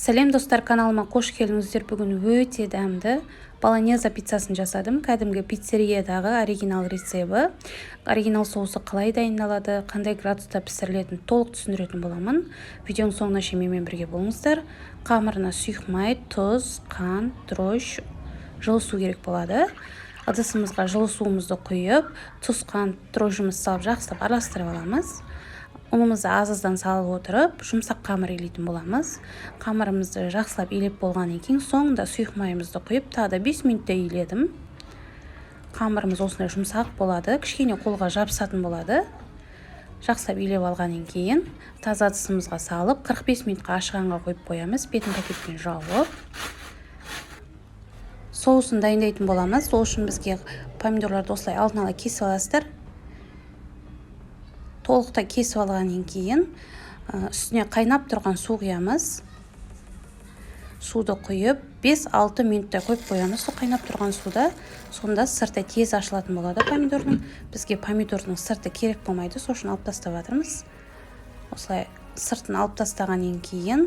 Сәлем достар, каналыма қош келдіңіздер. Бүгін өте дәмді болонеза пиццасын жасадым. Кәдімгі пиццериядағы оригинал рецебі. Оригинал соусы қалай дайындалады, қандай градуста пісірілетінін толық түсіндіретін боламын. Видеоның соңына шейін менімен бірге болыңыздар. Қамырына сұйық, тұз, қант, дрожж, жылы су керек болады. Ыдысымызға жылы суымызды құйып, тұз, қант, дрожжымызды салып жақсылап араластырып аламыз. Ұнымызды аз-аздан салып отырып, жұмсақ қамыр илейтін боламыз. Қамырымызды жақсылап илеп болғаннан кейін соңында сұйық майымызды құйып, тағы да 5 минутта иледім. Қамырымыз осындай жұмсақ болады, кішкене қолға жабысатын болады. Жақсылап илеп алғаннан кейін таза ыдысымызға салып, 45 минутқа ашығанға қойып қоямыз. Бетін пакетпен жауып. Соусын дайындайтын боламыз. Сол үшін бізге помидорларды осылай алдын ала кесіп аласыздар. Толықтай кесіп алғаннан кейін үстіне қайнап тұрған су құямыз. Суды құйып 5-6 минуттай қойып қоямыз. Су қайнап тұрған суда, сонда сырты тез ашылатын болады помидордың. Бізге помидордың сырты керек болмайды, сол үшін алып тастап жатырмыз. Осылай сыртын алып тастағаннан кейін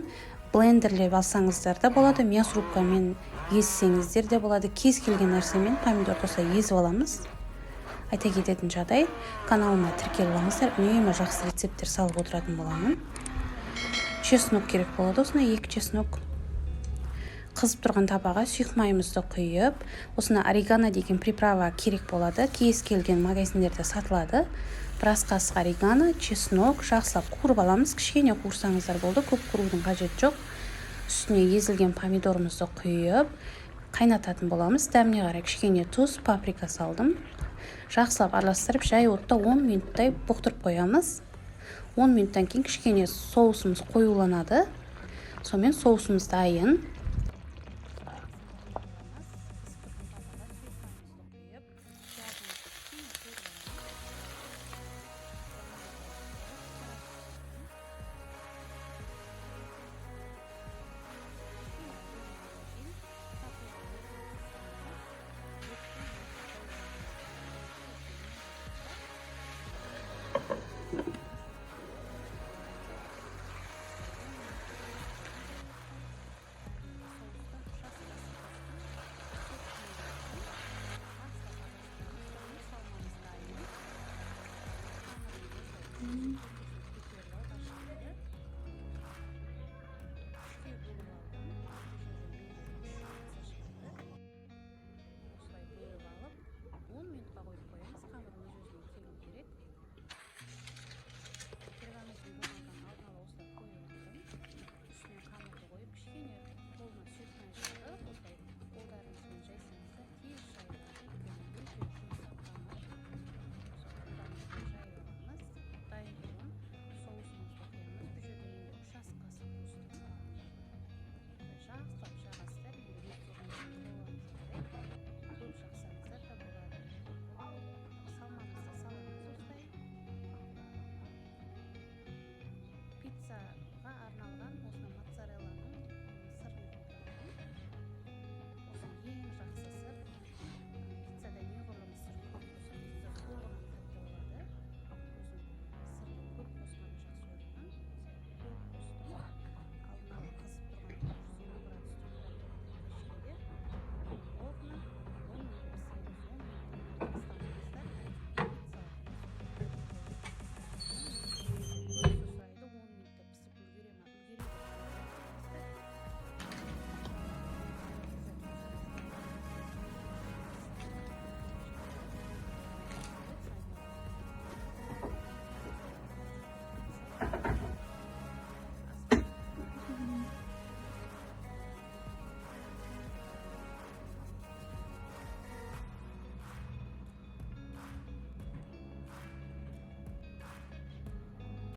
блендерлеп алсаңыздар да болады, мясорубкамен езсеңіздер де болады. Кез келген нәрсемен помидорды осылай езіп аламыз. Айта кететін жағдай, каналыма тіркеліп алыңыздар, үнемі жақсы рецепттер салып отыратын боламын. Чеснок керек болады, осына 2 чеснок. Қызып тұрған табаға сұйық майымызды құйып, осына орегано деген приправа керек болады. Кез келген магазиндерде сатылады. Біраз қасық орегано, чеснок жақсылап қуырып аламыз. Кішкене қуырсаңыздар болды, көп қуырудың қажеті жоқ. Үстіне езілген помидорымызды құйып, қайнататын боламыз. Дәміне қарай кішкене тұз, паприка салдым. Жақсылап араластырып, жай отта 10 минуттай бұқтырып қоямыз. 10 минуттан кейін кішкене соусымыз қоюланады. Сонымен соусымыз дайын.